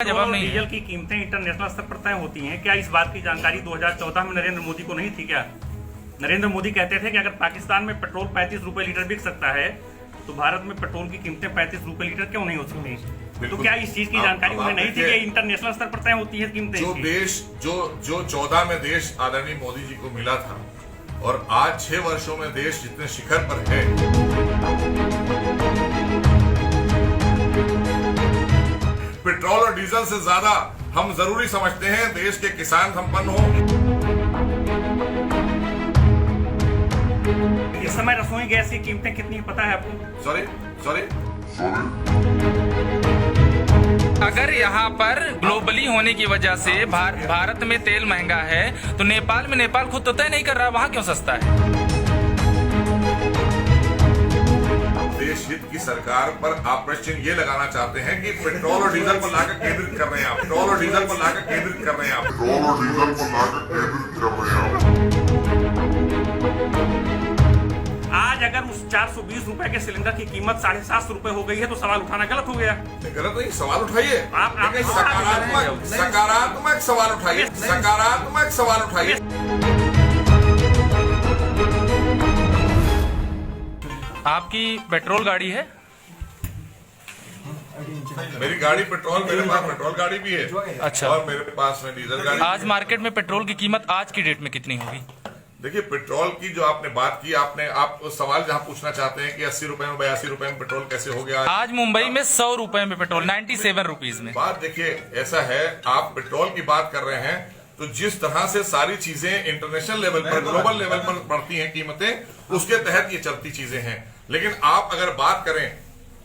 जवाब नहीं है। डीजल की कीमतें इंटरनेशनल स्तर पर तय होती हैं। क्या इस बात की जानकारी 2014 में नरेंद्र मोदी को नहीं थी क्या? नरेंद्र मोदी कहते थे कि अगर पाकिस्तान में पेट्रोल 35 रुपए लीटर बिक सकता है तो भारत में पेट्रोल की कीमतें 35 रुपए लीटर क्यों नहीं हो सकती? तो क्या इस चीज की जानकारी उन्हें नहीं थी कि इंटरनेशनल स्तर पर तय होती है कीमतें? जो देश जो 14 में देश आदरणीय मोदी जी को मिला था और आज 6 वर्षों में देश जितने शिखर पर है, पेट्रोल और डीजल से ज्यादा हम जरूरी समझते हैं देश के किसान संपन्न हो। इस समय रसोई गैस की कीमतें कितनी पता है आपको? सॉरी अगर यहाँ पर ग्लोबली होने की वजह से भारत में तेल महंगा है तो नेपाल खुद तो तय नहीं कर रहा, वहाँ क्यों सस्ता है? देश हित की सरकार पर आप प्रश्न ये लगाना चाहते हैं कि पेट्रोल और डीजल पर लाकर केंद्रित कर रहे हैं आप, पेट्रोल और डीजल पर लाकर केंद्रित कर रहे हैं आप, पेट्रोल और डीजल पर लाकर केंद्रित कर रहे हैं आज अगर उस 420 रुपए के सिलेंडर की कीमत 750 रुपए हो गई है तो सवाल उठाना गलत हो गया। गलत नहीं, सवाल उठाइए। आप सकारात्मक सवाल उठाइए, सकारात्मक सवाल उठाइए। आपकी पेट्रोल गाड़ी है? मेरी गाड़ी पेट्रोल, मेरे पास पेट्रोल गाड़ी भी है। अच्छा। और मेरे पास में डीजल गाड़ी। आज मार्केट में पेट्रोल की कीमत आज की डेट में कितनी होगी? देखिए, पेट्रोल की जो आपने बात की, आप सवाल जहां पूछना चाहते हैं कि 80 रुपए में 82 रुपए में पेट्रोल कैसे हो गया। आज मुंबई में 100 रुपए में पेट्रोल, 97 रुपीज में। बात देखिए, ऐसा है, आप पेट्रोल की बात कर रहे हैं तो जिस तरह से सारी चीजें इंटरनेशनल लेवल पर, ग्लोबल लेवल पर बढ़ती हैं कीमतें, उसके तहत ये चलती चीजें हैं। लेकिन आप अगर बात करें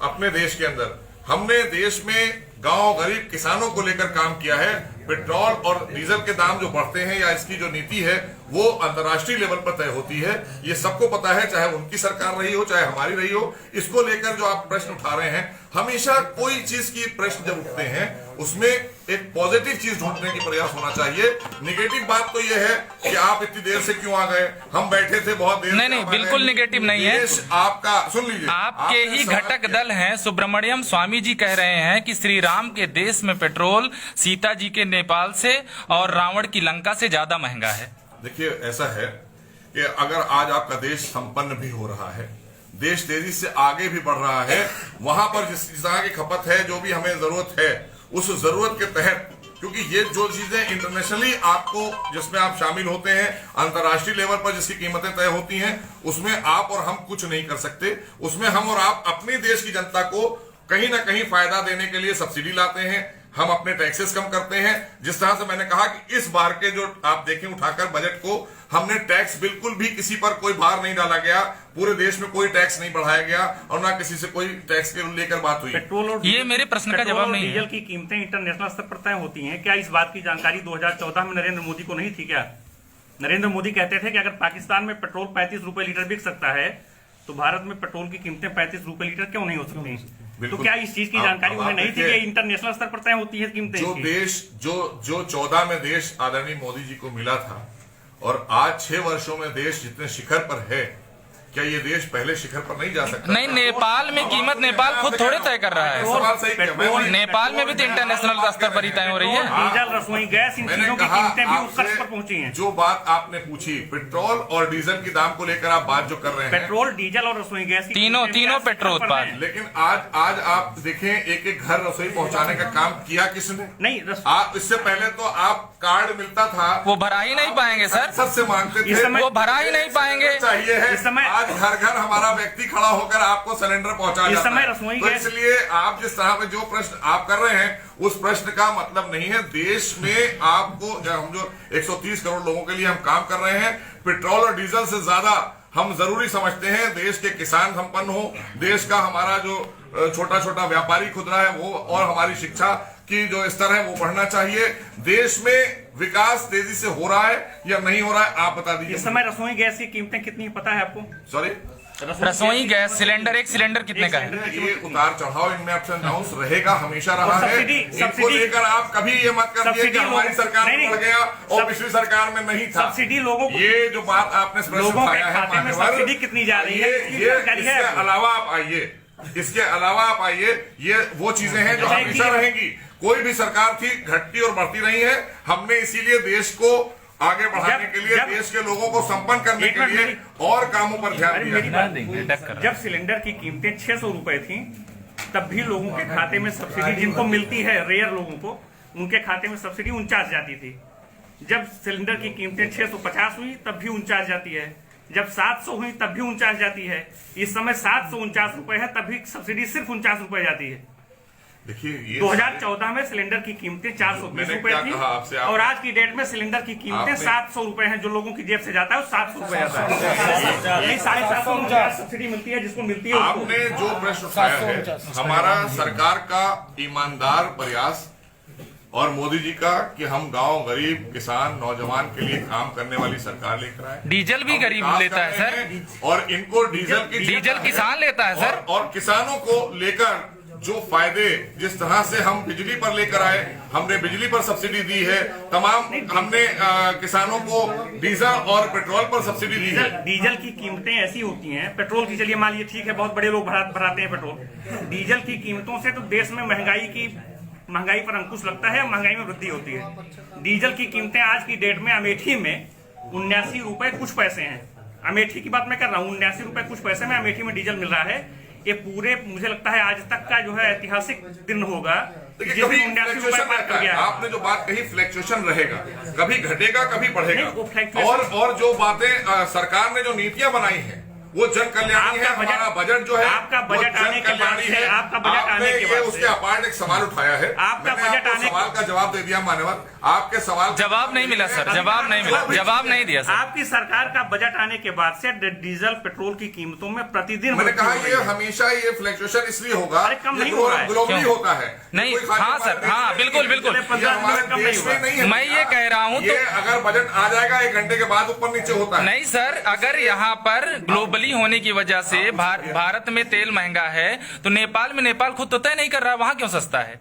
अपने देश के अंदर, हमने देश में गांव गरीब किसानों को लेकर काम किया है। पेट्रोल और डीजल के दाम जो बढ़ते हैं या इसकी जो नीति है वो अंतर्राष्ट्रीय लेवल पर तय होती है। ये सबको पता है, चाहे उनकी सरकार रही हो चाहे हमारी रही हो। इसको लेकर जो आप प्रश्न उठा रहे हैं, हमेशा कोई चीज की प्रश्न जब उठते हैं उसमें एक पॉजिटिव चीज ढूंढने की प्रयास होना चाहिए। निगेटिव बात तो ये है कि आप इतनी देर से क्यों आ गए, हम बैठे थे बहुत देर। नहीं, बिल्कुल निगेटिव नहीं है। आपका सुन लीजिए, आपके ही घटक दल हैं सुब्रमण्यम स्वामी जी कह रहे हैं कि श्री राम के देश में पेट्रोल सीता जी के नेपाल से और रावण की लंका से ज्यादा महंगा है। देखिए, ऐसा है कि अगर आज आपका देश संपन्न भी हो रहा है, देश तेजी से आगे भी बढ़ रहा है, वहां पर जिस तरह की खपत है, जो भी हमें जरूरत है, उस जरूरत के तहत, क्योंकि ये जो चीजें इंटरनेशनली आपको जिसमें आप शामिल होते हैं, अंतर्राष्ट्रीय लेवल पर जिसकी कीमतें तय होती हैं, उसमें आप और हम कुछ नहीं कर सकते। उसमें हम और आप अपने देश की जनता को कहीं ना कहीं फायदा देने के लिए सब्सिडी लाते हैं, हम अपने टैक्सेस कम करते हैं। जिस तरह से मैंने कहा कि इस बार के जो आप देखें उठाकर बजट को, हमने टैक्स बिल्कुल भी किसी पर कोई भार नहीं डाला गया, पूरे देश में कोई टैक्स नहीं बढ़ाया गया और ना किसी से कोई टैक्स के लेकर बात हुई। पेट्रोल और ये मेरे प्रश्न का जवाब नहीं है। डीजल की कीमतें इंटरनेशनल स्तर पर तय होती हैं। क्या इस बात की जानकारी 2014 में नरेंद्र मोदी को नहीं थी क्या? नरेंद्र मोदी कहते थे कि अगर पाकिस्तान में पेट्रोल 35 रुपए लीटर बिक सकता है तो भारत में पेट्रोल की कीमतें 35 रुपए लीटर क्यों नहीं हो सकती? तो क्या इस चीज की जानकारी उन्हें नहीं थी कि इंटरनेशनल स्तर पर तय होती है कीमतें? जो देश जो 14 में देश आदरणीय मोदी जी को मिला था और आज 6 वर्षों में देश जितने शिखर पर है, क्या ये देश पहले शिखर पर नहीं जा सकता? नहीं, नेपाल में कीमत नेपाल खुद थोड़े तय कर रहा है। सवाल सही किया। नेपाल में भी तो इंटरनेशनल स्तर पर ही तय हो रही है। डीजल, रसोई गैस, इन चीजों की कीमतें भी उस स्तर पर पहुंची हैं। जो बात आपने पूछी पेट्रोल और डीजल के दाम को लेकर आप बात जो कर रहे हैं, पेट्रोल, डीजल और रसोई गैस की तीनों पेट्रोल उत्पाद। लेकिन आज आप देखें, एक एक घर रसोई पहुंचाने का काम किया किसने? नहीं, आप इससे पहले तो आप कार्ड मिलता था, वो भरा ही नहीं पाएंगे सर, सबसे मांगते थे, वो भरा ही नहीं पाएंगे। चाहिए है इस समय आज घर घर हमारा व्यक्ति खड़ा होकर आपको सिलेंडर पहुंचा इस जाता समय है। रसोई तो गैस, इसलिए आप जिस तरह में जो प्रश्न आप कर रहे हैं उस प्रश्न का मतलब नहीं है। देश में आपको हम जो 130 करोड़ लोगों के लिए हम काम कर रहे हैं, पेट्रोल और डीजल से ज्यादा हम जरूरी समझते हैं देश के किसान संपन्न हो, देश का हमारा जो छोटा छोटा व्यापारी खुदरा है वो, और हमारी शिक्षा की जो स्तर है वो बढ़ना चाहिए। देश में विकास तेजी से हो रहा है या नहीं हो रहा है, आप बता दीजिए। इस समय रसोई गैस की कीमतें कितनी पता है आपको? सॉरी, रसोई गैस सिलेंडर, एक सिलेंडर कितने का है? ये उतार चढ़ाव इनमें अप्स एंड डाउन्स रहेगा, हमेशा रहा है। इनको लेकर आप कभी ये मत करिए कि हमारी सरकार में बढ़ गया और पिछली सरकार में नहीं था। सब्सिडी लोगों को, ये जो बात आपने लोगों के खाते में सब्सिडी कितनी जा रही है, ये इसके अलावा आप आइए, इसके अलावा आप आइए, ये वो चीजें हैं जो हमेशा रहेंगी। कोई भी सरकार थी, घटती और बढ़ती नहीं है। हमने इसीलिए देश को आगे बढ़ाने के लिए, देश के लोगों को संपन्न करने के लिए और कामों पर ध्यान दिया। जब सिलेंडर की कीमतें 600 रुपए थी, तब भी लोगों के खाते में सब्सिडी, जिनको मिलती है रेयर लोगों को, उनके खाते में सब्सिडी 49 जाती थी। जब सिलेंडर की कीमतें 650 हुई तब भी 49 जाती है। जब 700 हुई तब भी 49 जाती है। इस समय 749 रुपए है, तब भी सब्सिडी सिर्फ 49 रुपए जाती है। देखिए 2014 में सिलेंडर की कीमतें 420 रुपए थी और आज की डेट में सिलेंडर की कीमतें 700 रुपए हैं। जो लोगों की जेब से जाता है वो 700 रुपए जाता है। यही 750 सब्सिडी मिलती है जिसको मिलती है। आपने जो प्रश्न उठाया है, हमारा सरकार का ईमानदार प्रयास और मोदी जी का कि हम गांव, गरीब, किसान, नौजवान के लिए काम करने वाली सरकार लेकर आए। डीजल भी गरीब लेता है सर, और इनको डीजल किसान लेता है सर। और किसानों को लेकर जो फायदे, जिस तरह से हम बिजली पर लेकर आए, हमने बिजली पर सब्सिडी दी है, तमाम हमने किसानों को डीजल और पेट्रोल पर सब्सिडी दी है। डीजल की कीमतें ऐसी होती हैं, पेट्रोल की चलिए मान लीजिए ठीक है, बहुत बड़े लोग भराते हैं पेट्रोल। डीजल की कीमतों से तो देश में महंगाई पर अंकुश लगता है, महंगाई में वृद्धि होती है। डीजल की कीमतें आज की डेट में अमेठी में 79 रुपए कुछ पैसे हैं। अमेठी की बात मैं कर रहा हूँ, 79 रुपए कुछ पैसे में अमेठी में डीजल मिल रहा है। ये पूरे, मुझे लगता है आज तक का जो है ऐतिहासिक दिन होगा। कभी 79 रुपए पार कर गया। आपने जो बात कही फ्लैक्चुएशन रहेगा, कभी घटेगा कभी बढ़ेगा। और जो बातें सरकार ने जो नीतियां बनाई हैं वो जन कल्याणी है। हमारा बजट जो है, आपका बजट आने के बाद है, आपका बजट आने के बाद उसके अपार्ट एक सवाल उठाया है, आपका बजट आने सवाल का जवाब दे दिया मान्यवर। आपके सवाल जवाब नहीं मिला सर, जवाब नहीं मिला, जवाब नहीं दिया सर। आपकी सरकार का बजट आने के बाद से डीजल पेट्रोल की कीमतों में प्रतिदिन, मैंने कहा ये हमेशा ये फ्लक्चुएशन इसलिए होगा, कम नहीं हो रहा है, ग्लोबली होता है नहीं। हाँ सर, हाँ बिल्कुल बिल्कुल, मैं ये कह रहा हूँ तो अगर बजट आ जाएगा 1 घंटे के बाद ऊपर नीचे होता है। नहीं सर, अगर यहाँ पर ग्लोबली होने की वजह से भारत में तेल महंगा है तो नेपाल में नेपाल खुद तो तय नहीं कर रहा, वहां क्यों सस्ता है?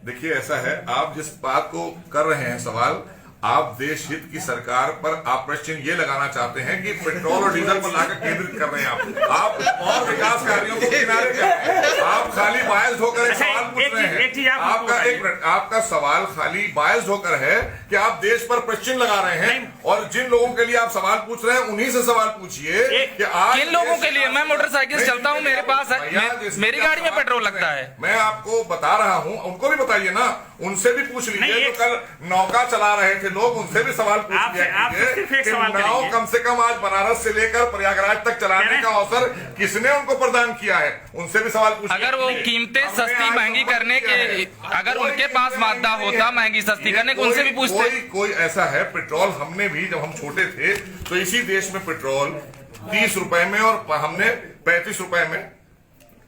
देखिए ऐसा है, आप जिस बात को कर रहे हैं सवाल, आप देश हित की सरकार पर आप प्रश्न ये लगाना चाहते हैं कि पेट्रोल और डीजल पर लाकर केंद्रित कर रहे हैं आप और विकास कार्यों को किनारे कर रहे हैं। आप खाली बायस्ड होकर एक सवाल पूछ रहे हैं। आपका सवाल खाली बायस्ड होकर है कि आप देश पर प्रश्न लगा रहे हैं, और जिन लोगों के लिए आप सवाल पूछ रहे हैं उन्हीं से सवाल पूछिए कि आज किन लोगों के लिए। मैं मोटरसाइकिल चलता हूँ, मेरे पास मेरी गाड़ी में पेट्रोल लगता है। मैं आपको बता रहा हूँ, उनको भी बताइए ना, उनसे भी पूछ लीजिए। जो कल नौका चला रहे थे लोग, उनसे भी सवाल पूछ लिया। नाव कम से कम आज बनारस से लेकर प्रयागराज तक चलाने का अवसर किसने उनको प्रदान किया है, उनसे भी सवाल पूछ। अगर वो कीमतें सस्ती महंगी करने के, अगर उनके पास मादा होता महंगी सस्ती करने को, उनसे भी पूछते। कोई ऐसा है, पेट्रोल हमने भी जब हम छोटे थे तो इसी देश में पेट्रोल 30 रुपए में और हमने 35 रुपए में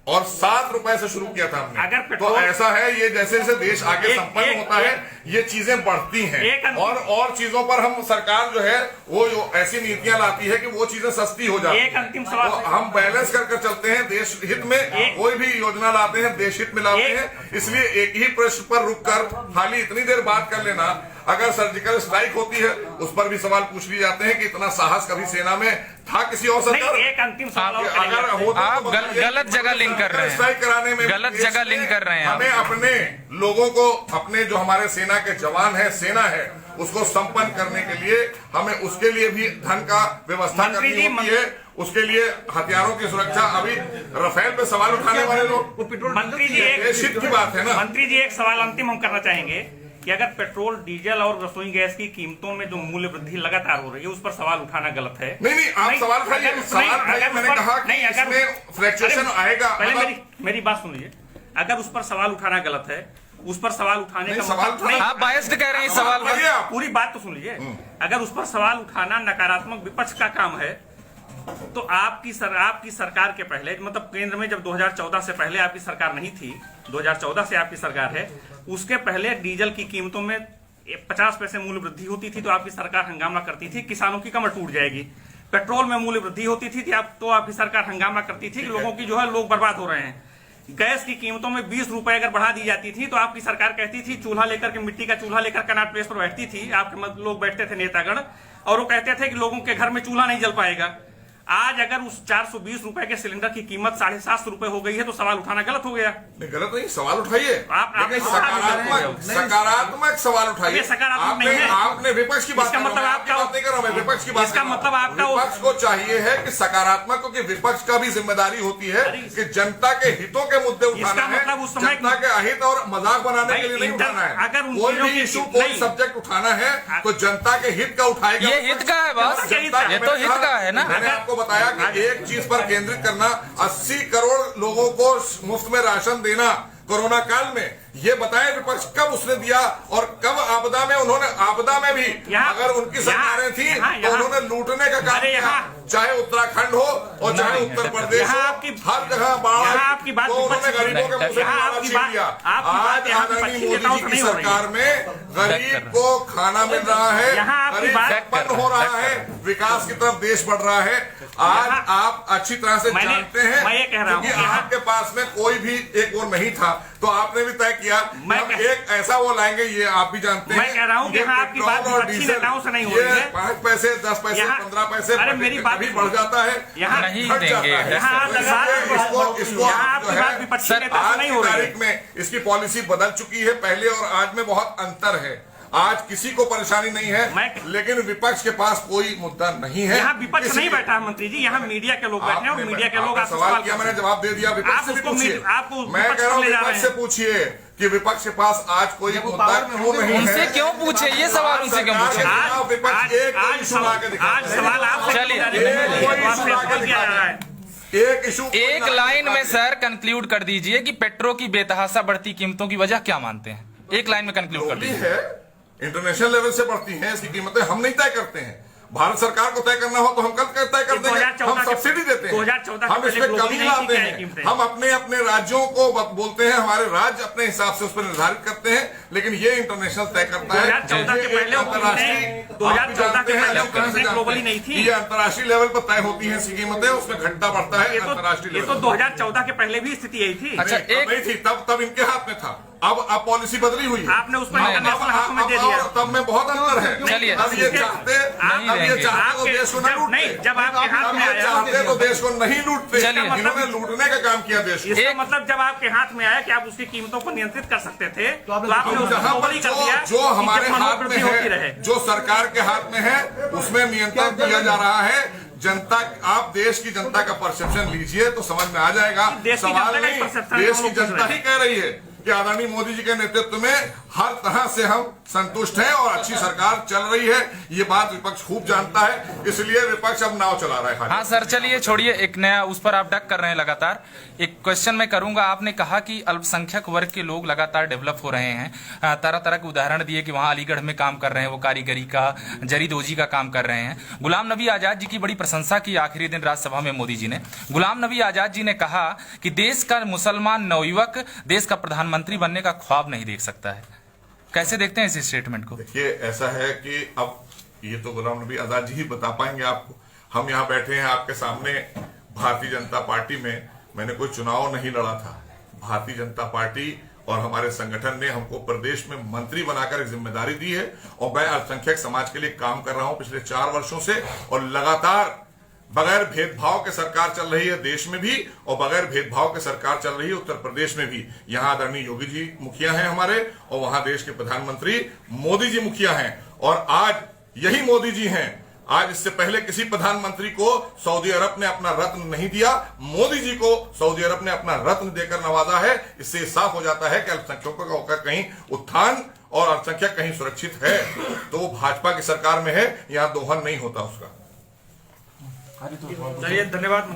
और 7 रुपए से शुरू किया था हमने। अगर तो ऐसा है, ये जैसे जैसे देश आगे संपन्न होता है ये चीजें बढ़ती हैं, और चीजों पर हम सरकार जो है वो जो ऐसी नीतियां लाती है कि वो चीजें सस्ती हो जाती हैं। अंतिम सवाल, तो हम बैलेंस कर चलते हैं देश हित में। कोई भी योजना लाते हैं देश हित में लाते हैं, इसलिए एक ही प्रश्न पर रुककर खाली इतनी देर बात कर लेना। अगर सर्जिकल स्ट्राइक होती है उस पर भी सवाल पूछ लिए जाते हैं कि इतना साहस कभी सेना में था किसी और सरकार। एक अंतिम सवाल, अगर होता आप गलत जगह लिंक कर रहे हैं, स्ट्राइक कराने में गलत जगह लिंक कर रहे हैं। हमें अपने लोगों को, अपने जो हमारे सेना के जवान है, सेना है, उसको संपन्न करने के लिए हमें उसके लिए भी धन का व्यवस्था करनी होती है। उसके लिए हथियारों की सुरक्षा, अभी राफेल पे सवाल उठाने वाले लोग, मंत्री जी हित की बात है ना। मंत्री जी एक सवाल अंतिम हम करना चाहेंगे कि अगर पेट्रोल, डीजल और रसोई गैस की कीमतों में जो मूल्य वृद्धि लगातार हो रही है उस पर सवाल उठाना गलत है। नहीं, आप सवाल उठाइए। मैंने कहा कि इसमें फ्लक्चुएशन आएगा। पहले मेरी बात सुनिए। अगर उस पर सवाल उठाना गलत है, उस पर सवाल उठाने का सवाल आप बायस्ड कह रहे हैं सवाल पर। पूरी बात तो सुन लीजिए। अगर उस पर सवाल उठाना नकारात्मक विपक्ष का काम है तो आपकी सरकार के पहले, मतलब केंद्र में जब 2014 से पहले आपकी सरकार नहीं थी, 2014 से आपकी सरकार है, उसके पहले डीजल की कीमतों में 50 पैसे मूल्य वृद्धि होती थी तो आपकी सरकार हंगामा करती थी किसानों की कमर टूट जाएगी। पेट्रोल में मूल्य वृद्धि होती थी तो आपकी सरकार हंगामा करती थी कि लोगों की जो है लोग बर्बाद हो रहे हैं। गैस की कीमतों में 20 रुपए अगर बढ़ा दी जाती थी तो आपकी सरकार कहती थी, चूल्हा लेकर के, मिट्टी का चूल्हा लेकर कनॉट प्लेस पर बैठती थी, आपके लोग बैठते थे नेतागण, और वो कहते थे कि लोगों के घर में चूल्हा नहीं जल पाएगा। आज अगर उस 420 रुपए के सिलेंडर की कीमत 750 रुपए हो गई है तो सवाल उठाना गलत हो गया। नहीं, गलत नहीं, सवाल उठाइए, आप लेकिन सकारात्मक सवाल उठाइए। सकारात्मक नहीं है। आपने विपक्ष की बात इसका मतलब आपका बात नहीं कर रहा, मैं विपक्ष की बात इसका मतलब आपका विपक्ष को चाहिए है कि सकारात्मक, क्योंकि विपक्ष का भी जिम्मेदारी होती है कि जनता के हितों के मुद्दे उठाना है, मतलब उस समय जनता के अहित और मजाक बनाने के लिए नहीं उठाना है। अगर कोई भी इशू, कोई सब्जेक्ट उठाना है तो जनता के हित का उठाएगा। ये हित का है बस, ये तो हित का है ना। मैंने आपको बताया कि एक चीज पर केंद्रित करना, 80 करोड़ लोगों को मुफ्त में राशन देना कोरोना काल में, ये बताएं विपक्ष कब उसने दिया और कब आपदा में उन्होंने, आपदा में भी अगर उनकी सरकारें थी तो उन्होंने लूटने का काम किया, चाहे उत्तराखंड हो और चाहे उत्तर प्रदेश हो, हर जगह बाढ़, तो उन्होंने गरीबों के मुंह से खाना छीन लिया। आज आदरणीय मोदी जी की सरकार में गरीब को खाना मिल रहा है, गरीब उत्पन्न हो रहा है, विकास की तरफ देश बढ़ रहा है। आज आप अच्छी तरह से जानते हैं क्योंकि आपके पास में कोई भी एक वो नहीं था, तो आपने भी तय किया हम एक ऐसा वो लाएंगे, ये आप भी जानते हैं। मैं कह रहा हूँ कि आपकी बात विपक्षी नेताओं से नहीं हो रही है। 5 पैसे 10 पैसे 15 पैसे, अरे मेरी बात भी बढ़ जाता है, यहाँ नहीं घट देंगे। जाता है। यहाँ इसको विपक्षी नेता से नहीं हो रही है। तारीख में इसकी पॉलिसी बदल चुकी है, पहले और आज में बहुत अंतर है। आज किसी को परेशानी नहीं है, लेकिन विपक्ष के पास कोई मुद्दा नहीं है। यहाँ विपक्ष नहीं बैठा है मंत्री जी, यहाँ मीडिया के लोग बैठे हैं और मीडिया के लोग सवाल किया, मैंने जवाब दे दिया। विपक्ष से भी पूछिए, मैं कह रहा हूँ विपक्ष से पूछिए कि विपक्ष के पास आज कोई मुद्दा क्यों नहीं है। उनसे क्यों पूछे ये सवाल, उनसे क्यों पूछे? विपक्ष एक इशू ला के दिखा, आज सवाल आप एक इशू, एक लाइन में सर कंक्लूड कर दीजिए कि पेट्रोल की बेतहाशा बढ़ती कीमतों की वजह क्या मानते हैं? एक लाइन में कंक्लूड कर दीजिए। इंटरनेशनल लेवल से बढ़ती हैं इसकी कीमतें, हम नहीं तय करते हैं। भारत सरकार को तय करना हो तो हम कल तय कर देंगे, हम सब्सिडी देते हैं, हम इसमें कमी लाते हैं, हम अपने अपने राज्यों को बोलते हैं, हमारे राज्य अपने हिसाब से उस पर निर्धारित करते हैं, लेकिन ये इंटरनेशनल तय करता है। 2014 के पहले ग्लोबली नहीं थी, ये अंतर्राष्ट्रीय लेवल पर तय होती है कीमतें, उसमें घटता बढ़ता है अंतर्राष्ट्रीय लेवल। तो 2014 के पहले भी स्थिति यही थी। अच्छा, एक नहीं थी, तब इनके हाथ में था, अब पॉलिसी बदली हुई है, आपने उसमें इंटरनेशनल हाथ में दे दिया, तब में बहुत अंतर है। चलिए, अब ये चाहते तो देश को नहीं लूटते, जब आपके हाथ में आया चाहते तो देश को नहीं लूटते, इन्होंने लूटने का काम किया देश। इसका मतलब जब आपके हाथ में आया कि आप उसकी कीमतों को नियंत्रित कर सकते थे, तो आपने उसको बदली कर दिया। जो हमारे हाथ में है, जो सरकार के हाथ में है, उसमें नियंत्रण किया जा रहा है। जनता, आप देश की जनता का परसेप्शन लीजिए तो समझ में आ जाएगा। सवाल नहीं, देश की जनता ही कह रही है कि आदरणीय मोदी जी के नेतृत्व में हर तरह से हम संतुष्ट हैं और अच्छी सरकार चल रही है। ये बात विपक्ष खूब जानता है, इसलिए विपक्ष अब नाव चला रहा है। हाँ सर, चलिए छोड़िए, एक नया उस पर आप डक कर रहे हैं लगातार। एक क्वेश्चन मैं करूंगा, आपने कहा कि अल्पसंख्यक वर्ग के लोग लगातार डेवलप हो रहे हैं, तरह तरह के उदाहरण दिए कि वहां अलीगढ़ में काम कर रहे हैं, वो कारीगरी का, जरीदोजी का काम कर रहे हैं। गुलाम नबी आजाद जी की बड़ी प्रशंसा की आखिरी दिन राज्यसभा में मोदी जी ने। गुलाम नबी आजाद जी ने कहा कि देश का मुसलमान नवयुवक देश का प्रधानमंत्री बनने का ख्वाब नहीं देख सकता है। कैसे देखते हैं इस स्टेटमेंट को? देखिए, ऐसा है कि अब ये तो गुलाम नबी आजाद जी ही बता पाएंगे आपको। हम यहाँ बैठे हैं आपके सामने, भारतीय जनता पार्टी में मैंने कोई चुनाव नहीं लड़ा था। भारतीय जनता पार्टी और हमारे संगठन ने हमको प्रदेश में मंत्री बनाकर एक जिम्मेदारी दी है और मैं अल्पसंख्यक समाज के लिए काम कर रहा हूं पिछले 4 वर्षों से, और लगातार बगैर भेदभाव के सरकार चल रही है देश में भी, और बगैर भेदभाव के सरकार चल रही है उत्तर प्रदेश में भी। यहाँ आदरणीय योगी जी मुखिया हैं हमारे, और वहां देश के प्रधानमंत्री मोदी जी मुखिया हैं, और आज यही मोदी जी हैं। आज इससे पहले किसी प्रधानमंत्री को सऊदी अरब ने अपना रत्न नहीं दिया, मोदी जी को सऊदी अरब ने अपना रत्न देकर नवाजा है। इससे साफ हो जाता है कि अल्पसंख्यकों का कहीं उत्थान और अल्पसंख्यक कहीं सुरक्षित है तो वो भाजपा की सरकार में है, यहाँ दोहन नहीं होता उसका। चलिए, धन्यवाद।